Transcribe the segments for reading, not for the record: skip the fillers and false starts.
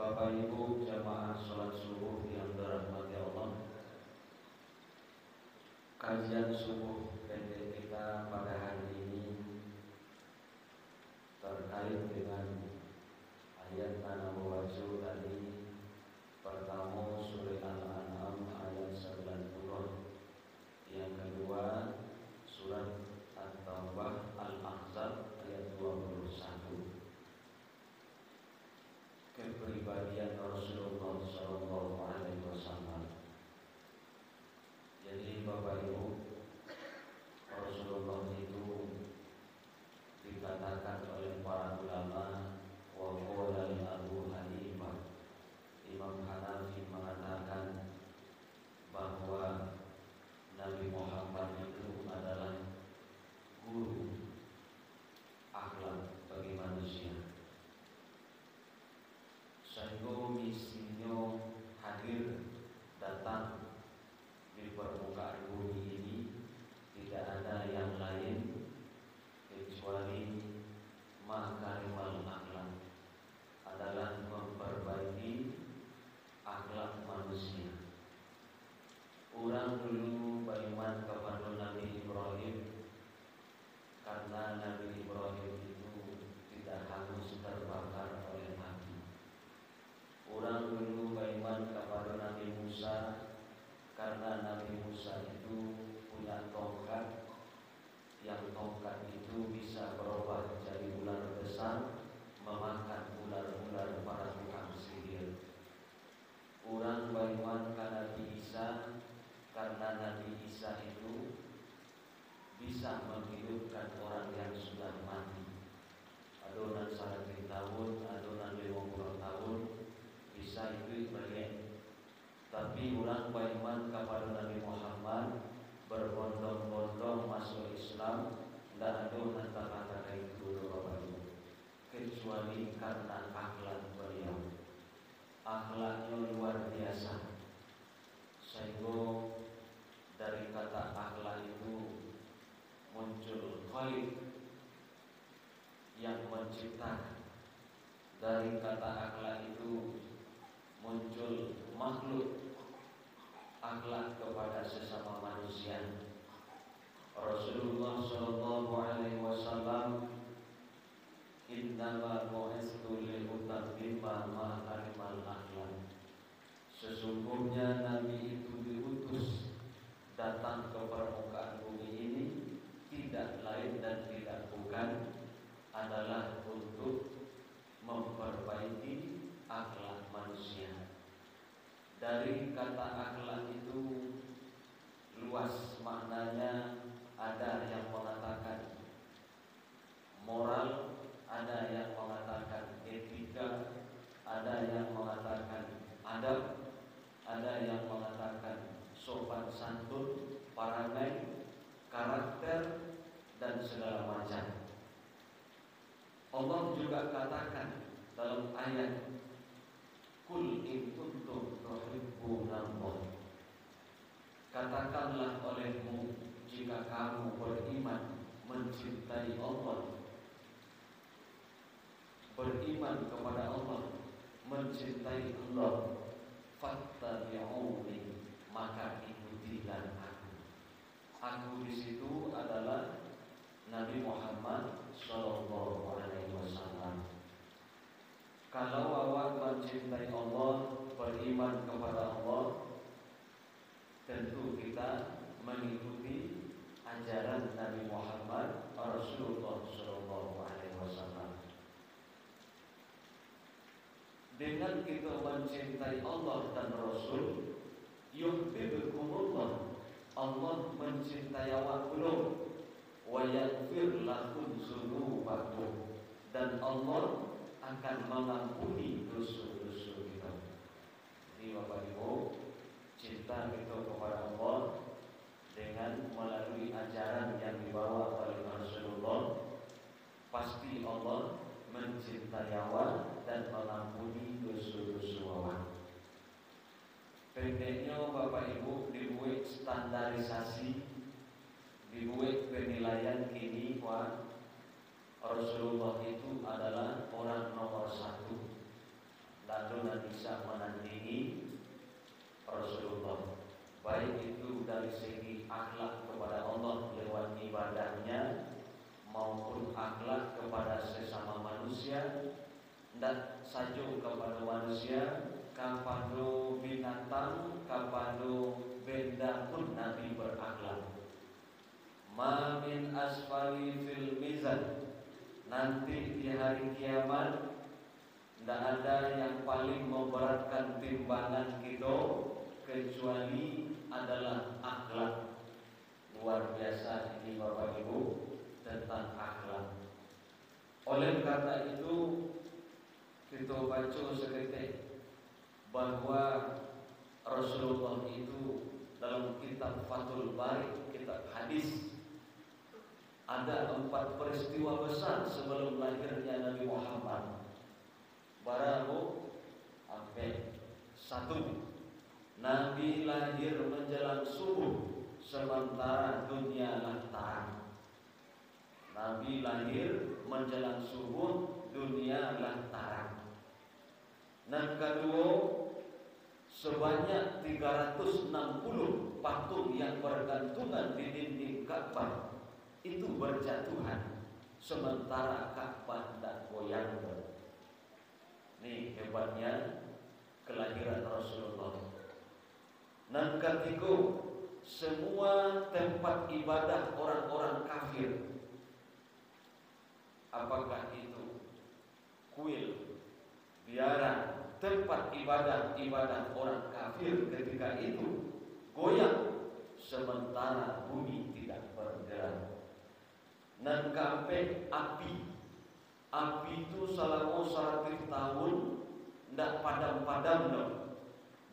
Bapak Ibu jamaah sholat subuh yang dirahmati Allah, kajian subuh pendek kita pada hari ini terkait dengan ayat Tanawwaju tadi. Pertama surah Al-An'am ayat 90, yang kedua surat At-Taubah Al-Ahzab ayat 21. Kepribadian Rasulullah SAW. Jadi Bapak Ibu, Rasulullah itu dikatakan oleh para ulama, wa qala Abu Hanifah, Imam Hanafi mengatakan bahwa Nabi Muhammad itu adalah guru akhlak bagi manusia. Sehingga misinya hadir datang di permukaan bumi ini tidak ada yang lain kecuali makarimal akhlak, adalah memperbaiki akhlak manusia. Orang dulu beriman kepada Nabi Ibrahim karena Nabi Ibrahim itu tidak hangus terbakar oleh api. Orang dulu beriman kepada Nabi Musa karena Nabi Musa itu punya tongkat, yang tongkat itu bisa berubah jadi ular besar, memakan ular-ular para tukang sihir. Orang beriman ke Nabi Isa karena Nabi Isa itu bisa menghidupkan orang yang sudah mati. Adonan 100 tahun, adonan 50 tahun, bisa itu berian. Tapi orang beriman kepada Nabi Muhammad berbondong-bondong masuk Islam, tidak ada kata-kata itu dulu Bapak Ibu, kecuali karena akhlak beliau. Akhlaknya luar biasa, sehingga dari kata akhlak itu muncul khaliq yang menciptakan. Dari kata akhlak itu muncul makhluk akhlak kepada sesama manusia. Rasulullah SAW, innama bu'istu liutammima makarimal akhlak. Sesungguhnya Nabi itu diutus datang ke permukaan bumi ini tidak lain dan tidak bukan adalah untuk memperbaiki akhlak manusia. Dari kata akhlak itu luas maknanya, ada yang mengatakan moral, ada yang mengatakan etika, ada yang mengatakan adab, ada yang mengatakan sopan santun, perangai, karakter, dan segala macam. Allah juga katakan dalam ayat, Qul in kuntum tuhibbunallah, katakanlah olehmu jika kamu beriman mencintai Allah, beriman kepada Allah, mencintai Allah, fattabi'uni, maka ikutilah aku. Aku di situ adalah Nabi Muhammad SAW. Kalau awak mencintai Allah, beriman kepada Allah, tentu kita mengikuti ajaran Nabi Muhammad Rasulullah SAW. Dengan kita mencintai Allah dan Rasul, yuhibbukumullah, Allah mencintai awak belum, wa yaghfir lakum dzunubakum, dan Allah akan mengampuni dosa-dosa kita. Jadi Bapak Ibu, cinta kita kepada Allah dengan melalui ajaran yang dibawa oleh Rasulullah, pasti Allah mencintai awak dan mengampuni dosa-dosa awak. Pendeknya Bapak Ibu, dibuat standarisasi, dibuat penilaian kini bahwa Rasulullah itu adalah orang nomor 1. Dan bagaimana bisa menandingi Rasulullah, baik itu dari segi akhlak kepada Allah lewat ibadahnya maupun akhlak kepada sesama manusia. Ndak saja kepada manusia, kepada binatang, kepada benda pun Nabi berakhlak. Ma min asfali fil mizan, nanti di hari kiamat tidak ada yang paling memberatkan timbangan kita kecuali adalah akhlak. Luar biasa ini Bapak Ibu tentang akhlak. Oleh karena itu kita baca seketik bahwa Rasulullah itu dalam kitab Fathul Bari, kitab hadis, ada 4 peristiwa besar sebelum lahirnya Nabi Muhammad. Baru sampai 1, Nabi lahir menjelang subuh sementara dunia terang. Nabi lahir menjelang subuh, dunia terang. Dan kedua, sebanyak 360 patung yang bergantungan di dinding Ka'bah itu berjatuhan sementara Ka'bah tidak goyang. Ini hebatnya kelahiran Rasulullah. Dan ketiga, semua tempat ibadah orang-orang kafir, apakah itu kuil, biara, tempat ibadah orang kafir ketika itu goyang sementara bumi tidak bergerak. Dan sampai api itu selama 100 tahun tidak padam-padam dong.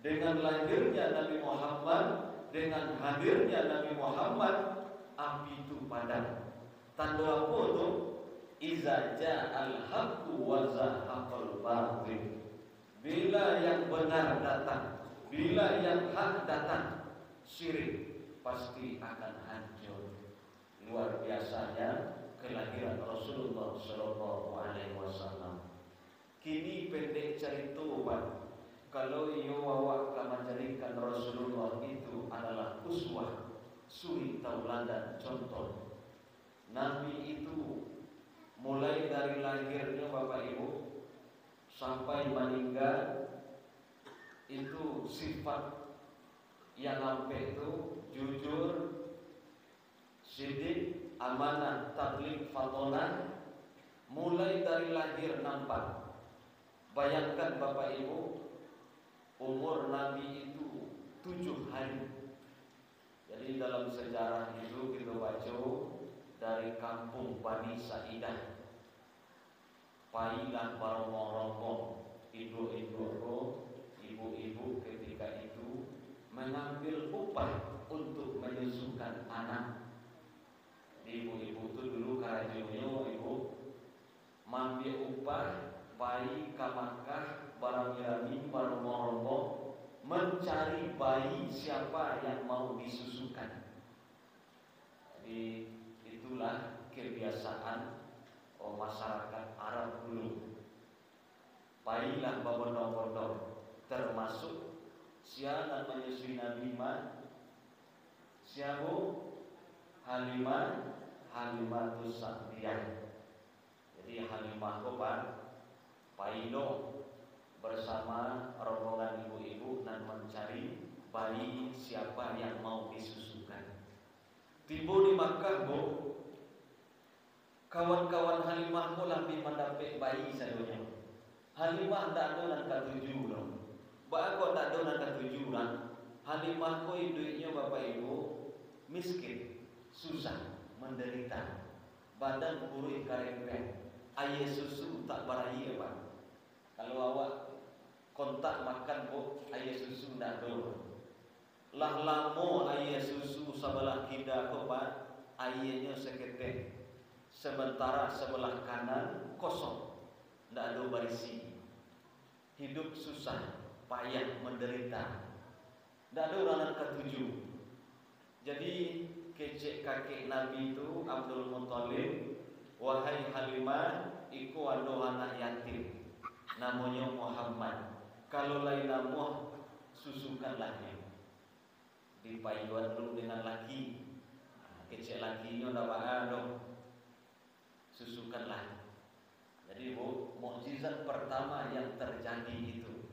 Dengan lahirnya Nabi Muhammad, dengan hadirnya Nabi Muhammad, api itu padam. Tanda apa itu? Iza ja'al haqqu wa zahaqal batil. Bila yang benar datang, bila yang hak datang, syirik pasti akan hancur. Luar biasanya kelahiran Rasulullah Sallallahu Alaihi Wasallam. Kini pendek cerita, Pak. Kalau iyo awak menjadikan Rasulullah itu adalah uswah, suri tauladan, contoh. Nabi itu mulai dari lahirnya Bapak Ibu sampai meninggal itu sifat yang sampai itu jujur, sidik, amanah, tabligh, fatonah, mulai dari lahir nampak. Bayangkan Bapak Ibu, umur Nabi itu 7 hari. Jadi dalam sejarah itu kita baca dari kampung Bani Sa'idah, pailah barong-barong ibu-ibu ketika itu mengambil upah untuk menyusukan anak. Ibu-ibu itu dulu karajunya ibu mambil upah bayi ke Makkah barang-barang barang-barang mencari bayi siapa yang mau disusukan. Jadi itulah kebiasaan masyarakat Arab dulu. Bayilah berbondong-bondong, termasuk siapa menyusui Nabi siapa? Halimatus Sa'diyah. Jadi Halimah Koban Paino bersama rombongan ibu-ibu dan mencari bayi siapa yang mau disusukan. Tiba di Makkah, Bu, kawan-kawan Halimah ko lebih mendapat bayi sadonya. Halimah tak ada nak ketujuh loh. Bako tak ada nak ketujuh lah. Halimah ko hidupnya Bapak Ibu miskin, susah, menderita, badan kurus karempeng, air susu tak berair, Pak. Kalau awak kontak makan, Bu, air susu tak ada. Lah lamo air susu sebelah kiri ko, Pak, airnya seketek. Sementara sebelah kanan kosong, tidak ada berisi. Hidup susah, payah, menderita. Tidak ada orang ketujuh. Jadi kecek kakek Nabi itu Abdul Muttalib, wahai Halimah, iku ada anak yatim namanya Muhammad. Kalau lain namuh susukanlahnya. Dipayuan dulu dengan laki. Kecil lakinya dah bahan susukanlah. Jadi mukjizat pertama yang terjadi itu.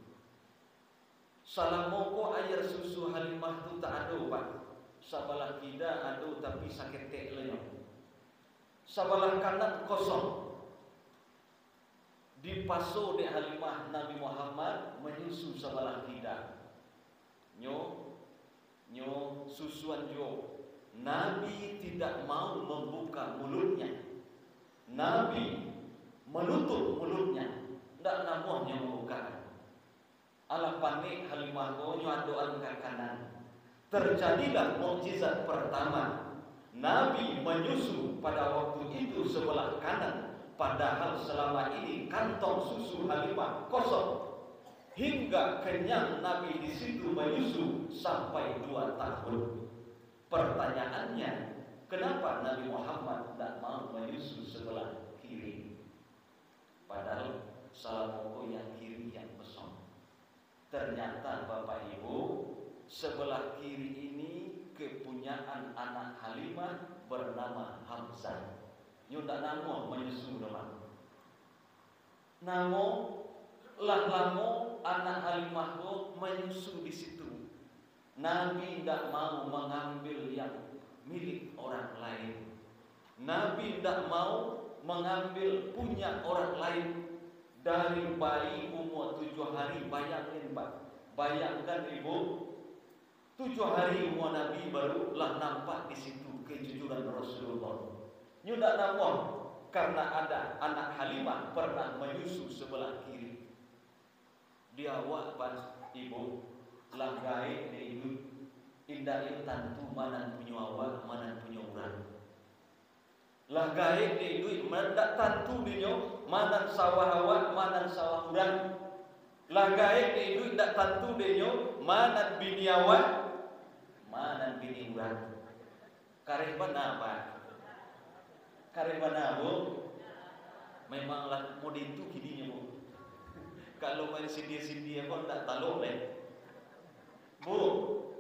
Salah moko air susu Halimah tu tak ada pak. Sabalah kida ada tapi sakit tek lenyong. Sabalah kanan kosong. Dipaso di Halimah Nabi Muhammad menyusu sabalah kida. Nyo susuan jo. Nabi tidak mau membuka mulutnya. Nabi menutup mulutnya. Ndak namuhnya membuka. Ala panik Halimah nyo doan ke kanan. Terjadilah mukjizat pertama. Nabi menyusu pada waktu itu sebelah kanan. Padahal selama ini kantong susu Halimah kosong. Hingga kenyang Nabi di situ menyusu sampai 2 tahun. Pertanyaannya, kenapa Nabi Muhammad tidak mau menyusu sebelah kiri? Padahal salah moko yang kiri yang besar. Ternyata Bapak Ibu, sebelah kiri ini kepunyaan anak Halimah bernama Hamzah. Nyunda namo menyusu nama. Namo lamo anak Halimah menyusu di situ. Nabi tidak mau mengambil yang milik orang lain. Nabi tidak mau mengambil punya orang lain. Dari bayi umur 7 hari, bayangin Pak. Bayangkan Ibu, 7 hari umur Nabi barulah nampak di situ kejujuran Rasulullah. Nyudak namun karena ada anak Halimah pernah menyusu sebelah kiri. Dia awak pas Ibu langgai di ibu indah tantu mana punya awak mana punya orang. Langgai di ibu mendak tantu dinyo mana sawah awak mana sawah orang. Langgai di ibu indak tantu dinyo mana bini awak mana bini orang. Kareh mana apa? Kareh mana Bu? Memanglah mau itu kininya Bu. Kalau main sindia-sindia kok tak taluk Bu,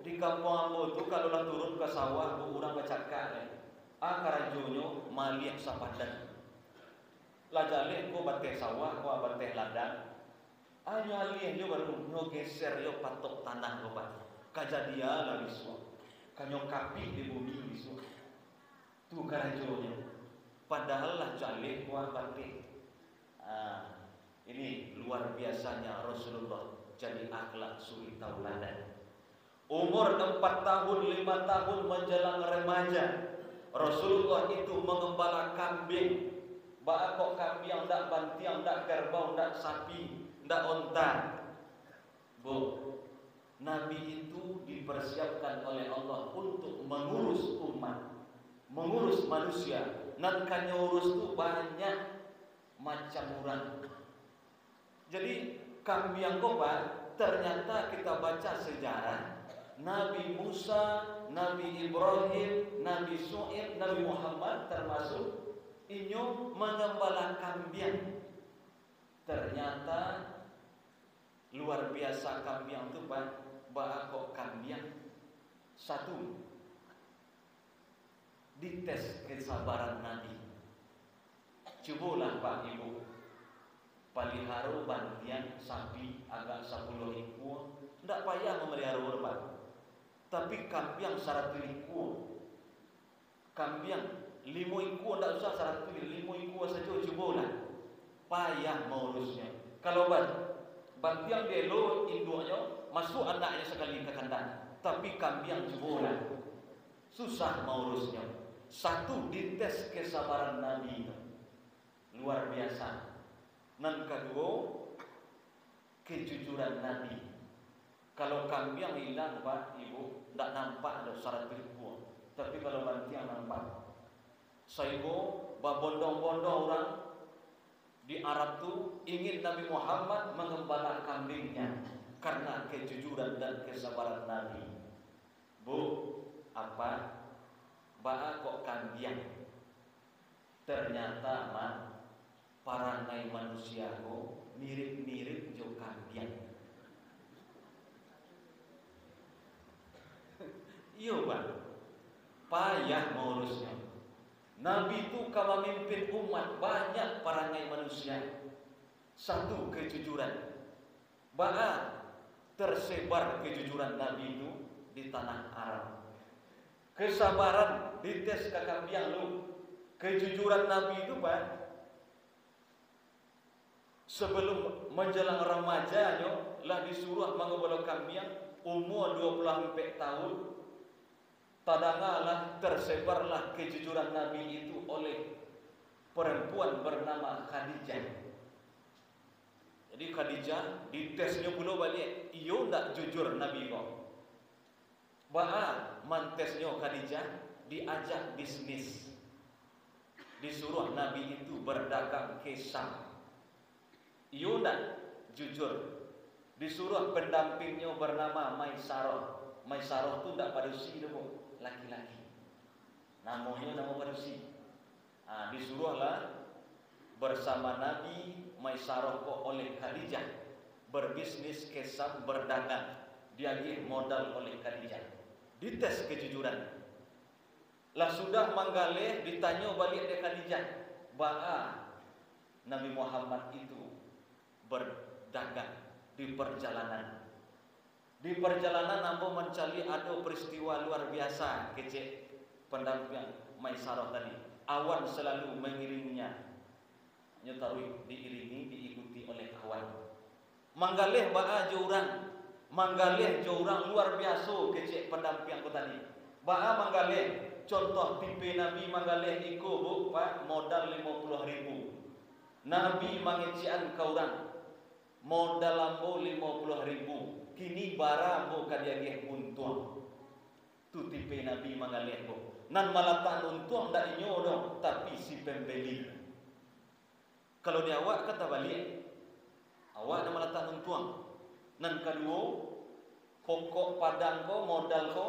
di kampung ambo tu kalau lah turun ke sawah bu orang bercakap karajonyo maliak sapadan. Lah jale ko bateh sawah ko bateh ladang. Nyalih yo baru nyo geser yo patok tanah ko Pak. Kajadia lah bisu. Kanyo kapi di bumi bisu. Tu karajonyo. Padahal lah jale ko bateh. Ini luar biasanya Rasulullah jadi akhlak suri tauladan. Umur 4 tahun, 5 tahun menjelang remaja, Rasulullah itu mengembala kambing. Kok kambing ndak bantiang, ndak kerbau, ndak sapi, ndak onta. Bu, Nabi itu dipersiapkan oleh Allah untuk mengurus umat, mengurus manusia. Dan kan urus itu banyak macam orang. Jadi kambing kopa ternyata kita baca sejarah. Nabi Musa, Nabi Ibrahim, Nabi Shu'aib, Nabi Muhammad termasuk inyo mengembala kambing. Ternyata luar biasa kambing itu kok kambing. Satu, dites kesabaran Nabi. Cobalah Pak Ibu palihara bantian sapi agak 10 ekor, ndak payah memelihara Pak. Tapi kambing 100 ekor. Kambing 5 ekor ndak usah 100, 5 ekor saja cobalah. Payah mengurusnya. Kalau bantian delo induknya masuk anaknya sekali ke kandang. Tapi kambing cobalah. Susah mengurusnya. Satu, dites kesabaran Nabi itu. Luar biasa. Dan kedua, kejujuran Nabi. Kalau kambing hilang Pak Ibu, tidak nampak ada 100 ekor. Tapi kalau bantian nampak. Saibo, babondong-bondong orang di Arab tu ingin Nabi Muhammad mengembala kambingnya karena kejujuran dan kesabaran Nabi. Bu, apa? Kok kambing? Ternyata parangai manusia ko mirip-mirip jo kambing. Iya Pak, payah mengurusnya. Nabi itu kalau memimpin umat banyak perangai manusia. Satu, kejujuran. Bahkan tersebar kejujuran Nabi itu di tanah Arab. Kesabaran dites kakambiang lu. Kejujuran Nabi itu Pak, sebelum menjelang remajanya lah disuruh mengobol kambing umur 24 tahun. Tadangalah tersebarlah kejujuran Nabi itu oleh perempuan bernama Khadijah. Jadi Khadijah ditesnya pula balik, iyo ndak jujur Nabi kok. Bahkan mantesnya Khadijah diajak bisnis. Disuruh Nabi itu berdagang ke Syam. Iyo ndak jujur. Disuruh pendampingnya bernama Maisarah. Maisarah itu ndak padusi dulu, laki-laki. Namanya nama padusi. Disuruhlah bersama Nabi Maisarah kok oleh Khadijah berbisnis ke Syam, berdagang. Diagih modal oleh Khadijah. Dites kejujuran. Lah sudah manggaleh ditanya balik dari Khadijah, bahwa Nabi Muhammad itu berdagang di perjalanan. Di perjalanan nampu mencari ada peristiwa luar biasa kecil pendamping Maisarah tadi. Awan selalu mengiringinya. Nyetarui diiringi diikuti oleh awan. Manggaleh bahwa manggaleh jurang luar biasa kecil pendamping aku tadi. Bahwa manggaleh contoh tipe Nabi manggaleh iko bu Pak modal 50.000. Nabi mangecian kaurang modal lambo 50.000. Kini bara mo kadiagih untung. Tu tipe Nabi mangaleh mo. Nan malatan untung ndak inyo dong, tapi si pembeli. Kalau di awak kata balik, awak na malatan untung. Nan kedua, pokok padang ko, modal ko,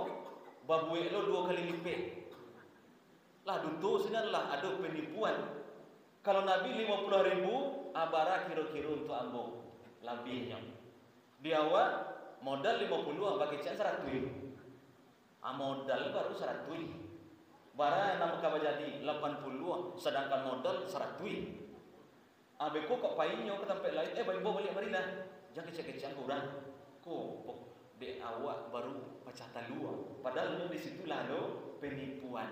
babuik lo 2 kali lipat. Lah dutu sinan lah ada penipuan. Kalau Nabi 50.000, abara kira-kira untuk ambo lebihnya. Di awak modal 50 bagi cak 100. Modal baru 100. Bara nama kaba jadi 80, sedangkan modal 100. Abeko kok painyo ke tempat lain, bayi bawa balik marilah. Jangan kecek-kecek kurang. Kok de awak baru pacata luar. Padahal di situlah lo penipuan.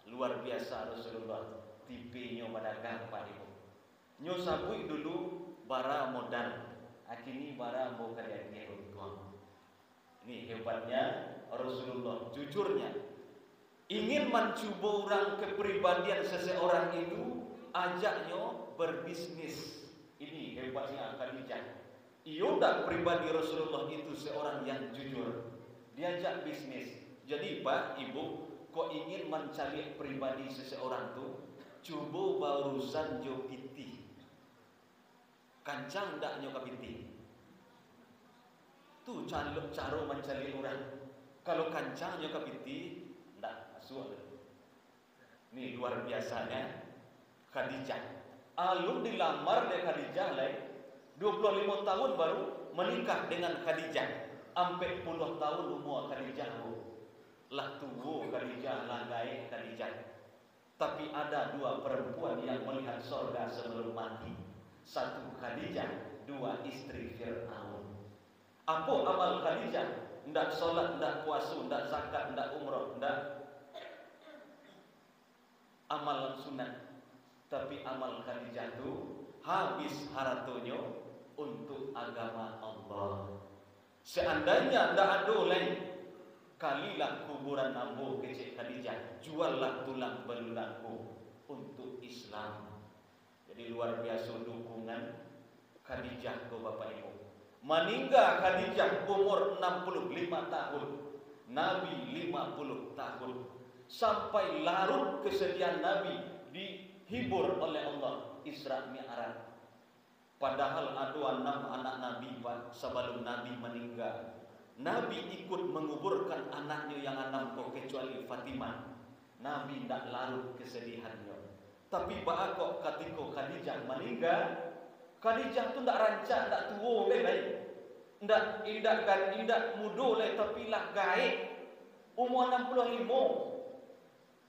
Luar biasa Rasulullah. Tipenya pedagang Pak Ibu. Nyo sabui dulu bara modal. Akhirnya bara mau kalian untung. Ini hebatnya Rasulullah, jujurnya. Ingin mencoba orang kepribadian seseorang itu, ajaknya berbisnis. Ini hebatnya Khadijah. Iyo tak pribadi Rasulullah itu seorang yang jujur. Diajak bisnis. Jadi Pak, Ibu, kok ingin mencari pribadi seseorang itu, coba barusan jo piti. Kancang ndak nyoka piti. Tu cara mencari orang. Kalau kancang nyoka piti, ndak asuh. Ini luar biasanya Khadijah. Alun dilamar dari Khadijah lain 25 tahun baru menikah dengan Khadijah. Sampai puluh tahun umur Khadijah. Lah tua Khadijah, lah gaib Khadijah. Tapi ada 2 perempuan yang melihat surga sebelum mati. 1 Khadijah, 2 istri Fir'aun. Apa amal Khadijah? Ndak solat, ndak puasa, ndak zakat, ndak umrah, ndak amal sunat. Tapi amal Khadijah itu habis hartonya untuk agama Allah. Seandainya ndak ada lain, kalilah kuburan ambo kecil Khadijah, juallah tulang belulangku untuk Islam. Jadi luar biasa dukungan Khadijah ke Bapak Ibu. Meninggal Khadijah umur 65 tahun. Nabi 50 tahun. Sampai larut kesedihan Nabi dihibur oleh Allah Isra Mi'raj. Padahal ada 6 anak Nabi Pak sebelum Nabi meninggal. Nabi ikut menguburkan anaknya yang 6 kecuali Fatimah. Nabi tidak larut kesedihannya. Tapi Pak kok ketika Khadijah meninggal, Khadijah tu tidak rancak, tidak tua lain. Tidak muda lain, tapi lah gaib. umur 65,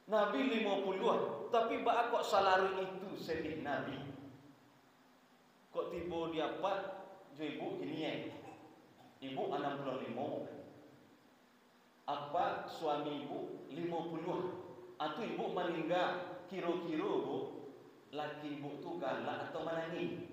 Nabi 50, tapi bak kok salari itu sedih Nabi. Kok tiba dia dapat ibu gini ibu 65, apa suami ibu 50, atau ibu meninggal kira-kira bu, laki ibu tu galak atau menangis?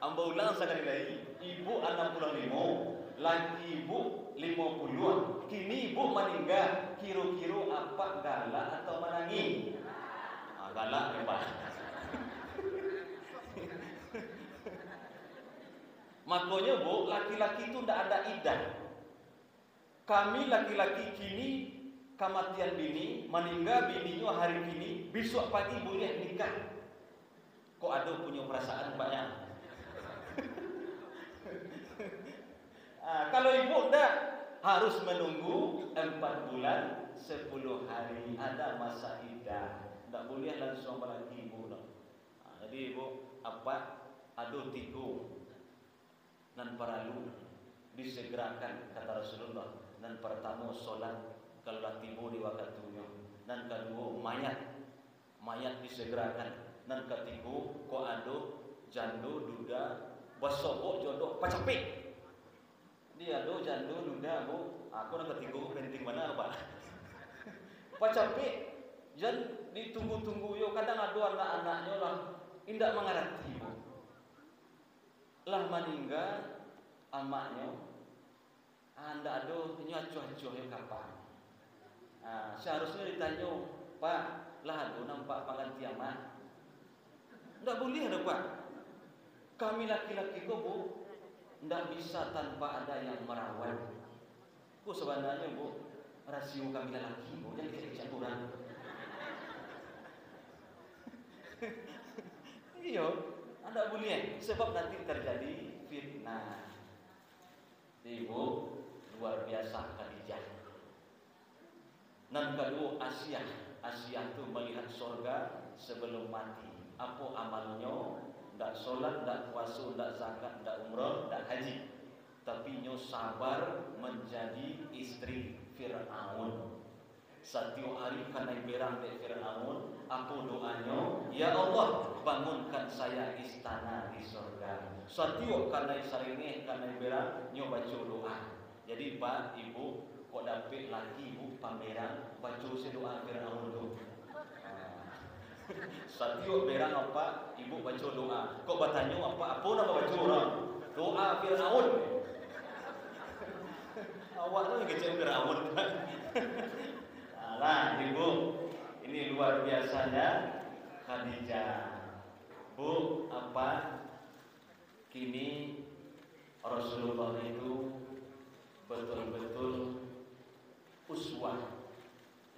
Amba ulang sekali lagi, ibu 65, laki ibu 50, kini ibu meninggal, kira-kira apa galak atau menangis? Galak ya Pak. Makanya bu, laki-laki itu tidak ada iddah. Kami laki-laki kini kematian bini, meninggal bininya hari kini, besok pagi boleh nikah. Kok ada punya perasaan banyak? Kalau ibu tidak, harus menunggu 4 bulan 10 hari, ada masa iddah. Tidak boleh langsung lagi ibu. Jadi ibu apa? Ada 3 dan perlu disegerakan kata Rasulullah. Dan pertama solat kalau tiba di waktunya. Dan kedua mayat disegerakan. Dan ketiga kok ada jando duda besok jodoh pacapik. Dia ada jando duda bu. Aku nak ketiga penting mana Pak? Pacapik. Jan ditunggu-tunggu yo, kadang ada anak-anaknya lah indak mengerti bu. Lah meninggal amaknya, anda ada nyacuh-nyacuh yang kapan? Seharusnya ditanya, Pak, lah ada nampak pengganti amat? Ndak boleh ada Pak. Kami laki-laki kok bu, ndak bisa tanpa ada yang merawat. Kok sebenarnya bu, rasio kami laki bu, jangan dikasih aturan. Iya, anda boleh, sebab nanti terjadi fitnah. Ibu luar biasa Khadijah. Dan kedua Asia itu melihat surga sebelum mati. Apa amalnya? Tak solat, tak puasa, tak zakat, tak umrah, tak haji. Tapi nyo sabar menjadi istri Fir'aun. Setiap hari kena berang dari Fir'aun, aku doanya, ya Allah bangunkan saya istana di surga. Setiap kena saringeh, kena berang, nyo baca doa. Jadi Pak, Ibu, kok dapat laki Ibu pameran, baca doa Fir'aun tu. Setiap berang apa, Ibu baca doa. Kok bertanya apa nama baca orang? Doa Fir'aun. Awak tu yang kecil Fir'aun kan? Nah, Ibu, ini luar biasanya Khadijah. Bu, apa? Kini Rasulullah itu betul-betul uswah.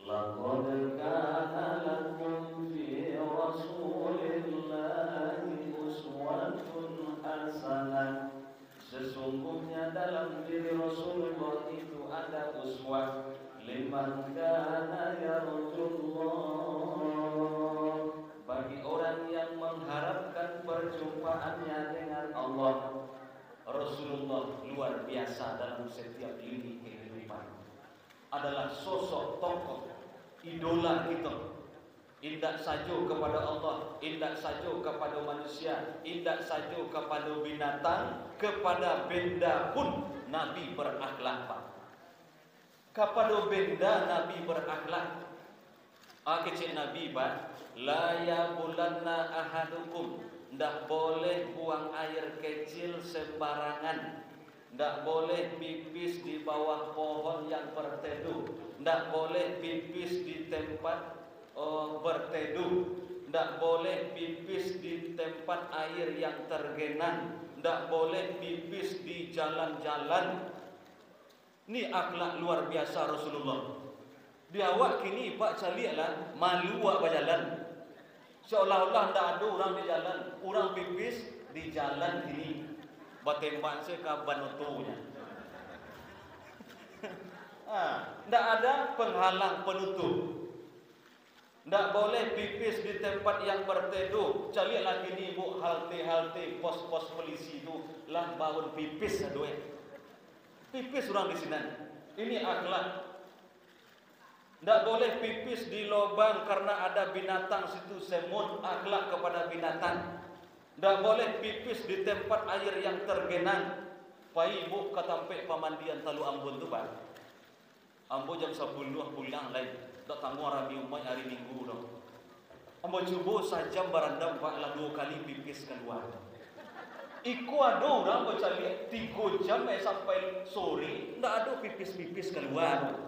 Laqad kana lakum fi Rasulillahi uswatun hasanah. Sesungguhnya dalam diri Rasulullah itu ada uswah. Liman kana yarjullah, bagi orang yang mengharapkan perjumpaannya dengan Allah. Rasulullah luar biasa dalam setiap lini kehidupan. Adalah sosok tokoh idola kita. Indak saja kepada Allah, indak saja kepada manusia, indak saja kepada binatang, kepada benda pun Nabi berakhlak Pak. Kepada benda Nabi berakhlak. Kecil Nabi Pak, la yabulanna ahadukum, ndak boleh buang air kecil sembarangan. Ndak boleh pipis di bawah pohon yang berteduh. Ndak boleh pipis di tempat berteduh. Ndak boleh pipis di tempat air yang tergenang. Ndak boleh pipis di jalan-jalan. Ini akhlak luar biasa Rasulullah. Dia awak kini Pak calilah malu awak berjalan. Seolah-olah tidak ada orang di jalan. Orang pipis di jalan kini. Batembak saya ke banutunya. Tidak ada penghalang penutup. Tidak boleh pipis di tempat yang berteduh. Calilah kini bu halte-halte pos-pos polisi itu lah bangun pipis aduh. Pipis orang di sini. Ini akhlak. Tidak boleh pipis di lubang karena ada binatang situ, semut, akhlak kepada binatang. Tidak boleh pipis di tempat air yang tergenang. Pai ibu katampe pemandian Talu Ambon tu Pak. Ambo jam 10 pulang lain. Tak tanggung Rabi Umay hari Minggu dong. Ambo cuba sajam barandam Pak lah 2 kali pipis keluar. Iku ada orang bercari 3 jam sampai sore, tidak ada pipis-pipis keluar.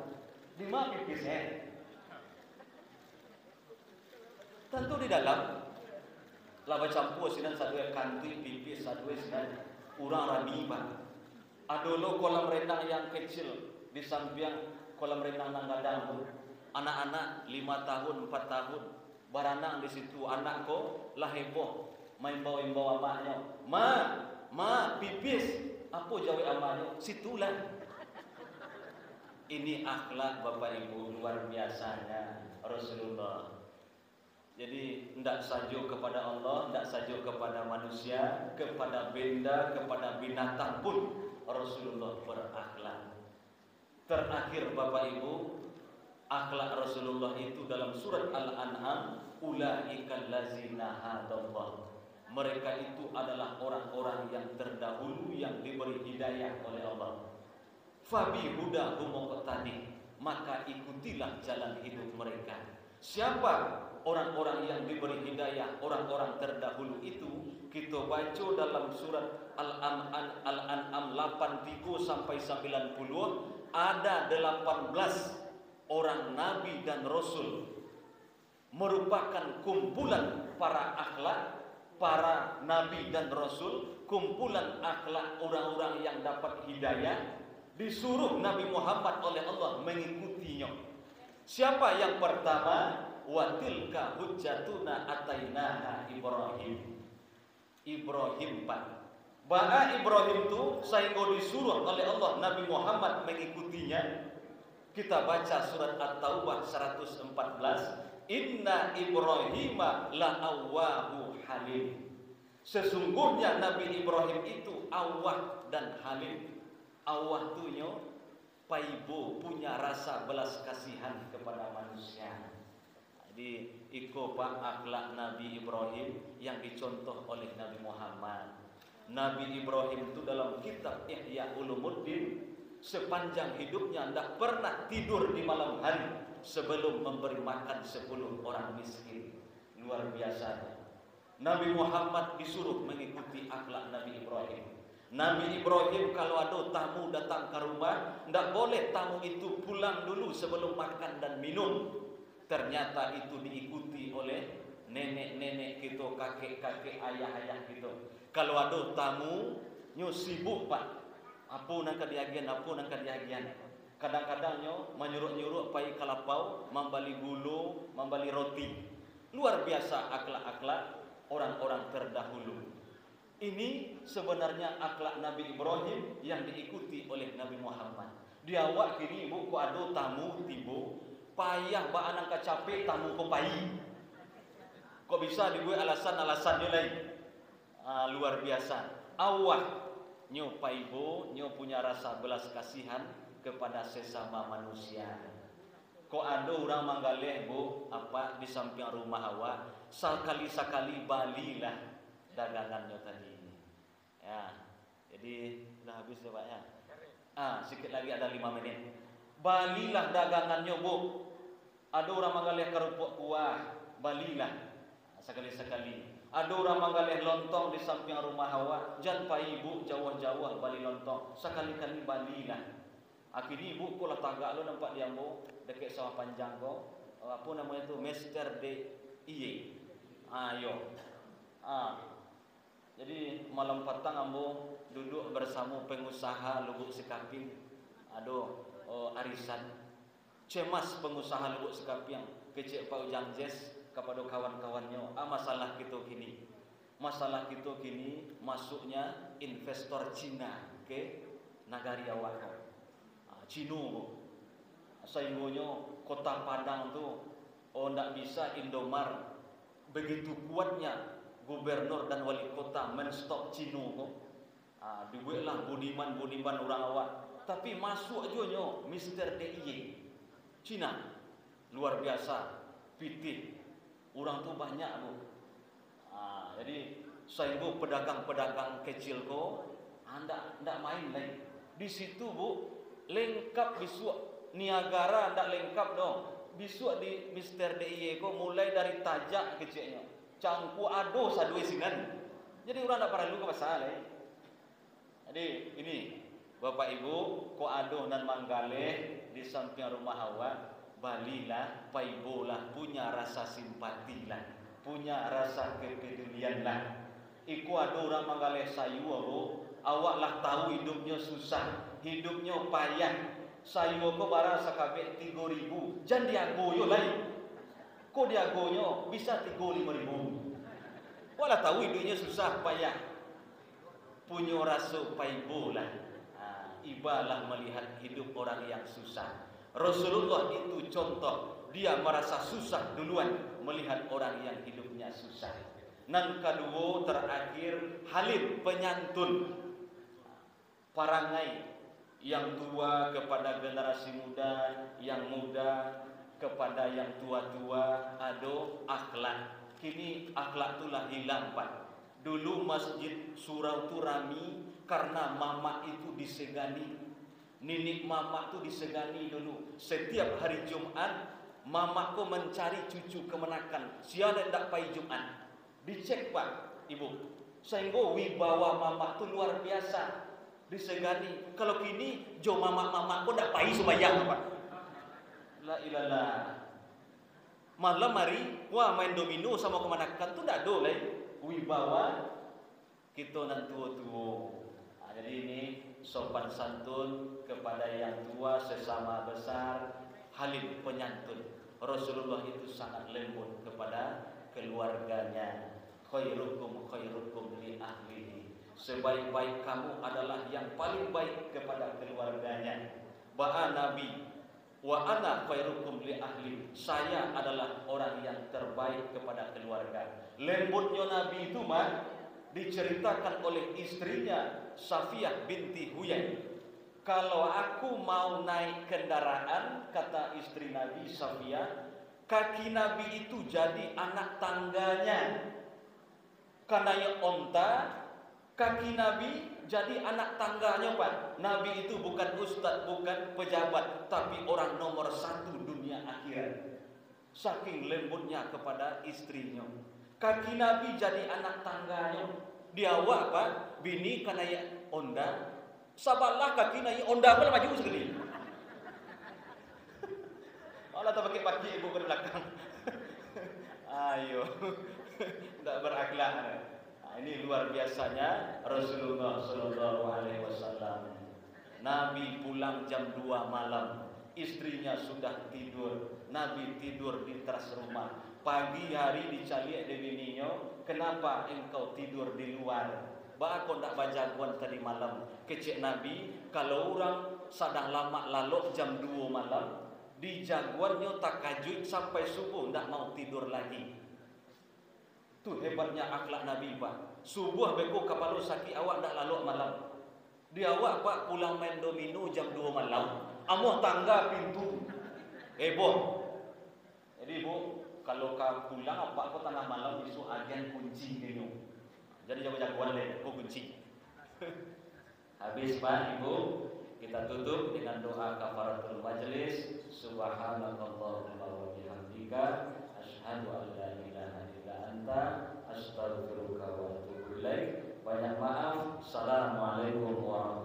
Di mana pipisnya? Tentu di dalam. Laba campur sinan satu kanti pipis, satu sinan urang rami Pak. Ada lo kolam renang yang kecil di samping kolam renang nang gadang tu. Anak-anak 5 tahun, 4 tahun berenang di situ. Anak ko lah heboh. Main bawa amaknya, ma, pipis. Apa jawab amaknya? Situlah. Ini akhlak Bapak Ibu luar biasanya Rasulullah. Jadi tidak saja kepada Allah, tidak saja kepada manusia, kepada benda, kepada binatang pun Rasulullah berakhlak. Terakhir Bapak Ibu, akhlak Rasulullah itu dalam surat Al-An'am, ulaikal ladzina hadallah. Mereka itu adalah orang-orang yang terdahulu yang diberi hidayah oleh Allah. Fabi hudahum muqtadi, maka ikutilah jalan hidup mereka. Siapa orang-orang yang diberi hidayah, orang-orang terdahulu itu? Kita baca dalam surat Al-An'am 83 sampai 90, ada 18 orang nabi dan rasul merupakan kumpulan para akhlak, para nabi dan rasul, kumpulan akhlak orang-orang yang dapat hidayah, disuruh Nabi Muhammad oleh Allah mengikutinya. Siapa yang pertama? Wa tilka hujjatuna atainaha Ibrahim. Ibrahim Pak. Ba'a Ibrahim itu sehingga disuruh oleh Allah Nabi Muhammad mengikutinya. Kita baca surat At-Taubah 114. Inna Ibrahima la'awwahu halim. Sesungguhnya Nabi Ibrahim itu awah dan halim. Awah tu nyo paibo, punya rasa belas kasihan kepada manusia. Jadi iko Pak akhlak Nabi Ibrahim yang dicontoh oleh Nabi Muhammad. Nabi Ibrahim itu dalam kitab Ihya Ulumuddin sepanjang hidupnya tidak pernah tidur di malam hari sebelum memberi makan 10 orang miskin. Luar biasa. Nabi Muhammad disuruh mengikuti akhlak Nabi Ibrahim. Nabi Ibrahim kalau ada tamu datang ke rumah, tidak boleh tamu itu pulang dulu sebelum makan dan minum. Ternyata itu diikuti oleh nenek-nenek kita, kakek-kakek, ayah-ayah kita. Kalau ada tamu, nyo sibuk Pak. Apa nak kadiagian, apa nak kadiagian. Kadang-kadang nyo menyuruh-nyuruh pai kalapau, membali gulu, membali roti. Luar biasa akhlak-akhlak orang-orang terdahulu. Ini sebenarnya akhlak Nabi Ibrahim yang diikuti oleh Nabi Muhammad. Di awak kini ibu ko ada tamu tibo, payah ba anang capek tamu ko pai. Kok bisa dibuat alasan-alasannya lain? Luar biasa. Awak nyo paibo, nyo punya rasa belas kasihan kepada sesama manusia. Kok ada orang manggaleh bu apa di samping rumah awak, sekali-sekali balilah dagangannya tadi. Ya. Jadi sudah habis ya Pak ya. Sikit lagi ada 5 menit. Balilah dagangannya bu. Ada orang manggaleh kerupuk kuah, balilah sekali-sekali. Ada orang manggaleh lontong di samping rumah awak, jangan pai ibu jauh-jauh bali lontong, sekali-kali balilah. Akhirnya ibu ko lah tagak lo nampak dia bu dekat sawah panjang ko. Apa namanya tu Mr. D.I.E. Ayo. Jadi malam petang ambo duduk bersama pengusaha Lubuk Sekaping. Ada arisan. Cemas pengusaha Lubuk Sekaping kecik Pak Ujang Jess kepada kawan-kawannya. Masalah kita kini. Masalah kita kini masuknya investor Cina ke nagari awak. Cina. Sehingga kota Padang tu ndak bisa Indomar begitu kuatnya gubernur dan wali kota menstop Cina. Dibuatlah budiman-budiman orang awak tapi masuk aja nyo Mr. DIY Cina. Luar biasa, pitih. Orang tu banyak bu. Jadi sehingga pedagang-pedagang kecil ko ndak main lagi. Di situ bu, lengkap bisuk Niagara ndak lengkap dong. Bisuk di Mr. DIY ko mulai dari tajak kecilnya. Cangku ado sadue singan. Jadi orang ndak perlu ke pasal Jadi ini Bapak Ibu, ko ado dan Manggale di samping rumah Hawa, balilah, paibolah, punya rasa simpati lah, punya rasa kepedulian lah. Iku ado orang Manggale sayu bu, awaklah tahu hidupnya susah, hidupnya payah. Sayu ko barang sakabeh 3.000, jangan diagoyo lain. Kok diagoyo bisa 35.000. Walah tahu hidupnya susah payah, punya rasa paibolah. Ibalah melihat hidup orang yang susah. Rasulullah itu contoh, dia merasa susah duluan melihat orang yang hidupnya susah. Nan kedua terakhir Halim penyantun, parangai yang tua kepada generasi muda, yang muda kepada yang tua-tua, ado akhlak. Kini akhlak itulah hilang Pak. Dulu masjid surau tu rami karena mama itu disegani. Ninik mama itu disegani dulu. Setiap hari Jumat mamaku mencari cucu kemenakan. Siapa tidak pai Jumat? Dicek Pak, Ibu. Sehingga wibawa mama itu luar biasa. Disegani. Kalau kini jo mama-mama pun tidak pai sembahyang Pak. La ilaha. Malam hari wah main domino sama kemenakan tu tidak ada lain. Wibawa kita nan tua-tua. Jadi ini sopan santun kepada yang tua sesama besar, Halim penyantun. Rasulullah itu sangat lembut kepada keluarganya. Khairukum li ahlihi. Sebaik-baik kamu adalah yang paling baik kepada keluarganya. Ba'a Nabi wa ana khairukum li ahli. Saya adalah orang yang terbaik kepada keluarga. Lembutnya Nabi itu diceritakan oleh istrinya Safiyah binti Huyai. Kalau aku mau naik kendaraan, kata istri Nabi Safiyah, kaki Nabi itu jadi anak tangganya. Karena yang onta, kaki Nabi jadi anak tangganya Pak. Nabi itu bukan ustaz, bukan pejabat, tapi orang nomor 1 dunia akhirat. Saking lembutnya kepada istrinya. Kaki Nabi jadi anak tangganya. Dia apa? Bini kana ya onda. Sabarlah kaki na onda pun maju sekali. Allah tak pakai pagi ibu ke belakang. Ayo. Tidak berakhlak. Ini luar biasanya Rasulullah sallallahu alaihi wasallam. Nabi pulang jam 2 malam. Istrinya sudah tidur. Nabi tidur di teras rumah. Pagi hari dicaliak de bininya, kenapa engkau tidur di luar? Ba kau ndak bajaguan tadi malam. Kecik Nabi, kalau orang sadang lama lalok jam 2 malam, di jaguannya takajud sampai subuh ndak mau tidur lagi. Tu hebatnya akhlak Nabi Pak. Subuh beko kapalo sakit awak ndak lalok malam. Dia awak Pak pulang main domino jam 2 malam. Amuh tangga pintu. Heboh. Jadi Bu, kalau kau pulang apa kau tengah malam isu agen kunci kenu. Jadi jago-jagoan deh, kau kunci. Habis Pak Ibu, kita tutup dengan doa kafaratul majlis. Subhanakallahumma wa bihamdika asyhadu an la ilaha illa anta astaghfiruka wa atubu ilaik. Banyak maaf. Assalamualaikum warahmatullahi wabarakatuh.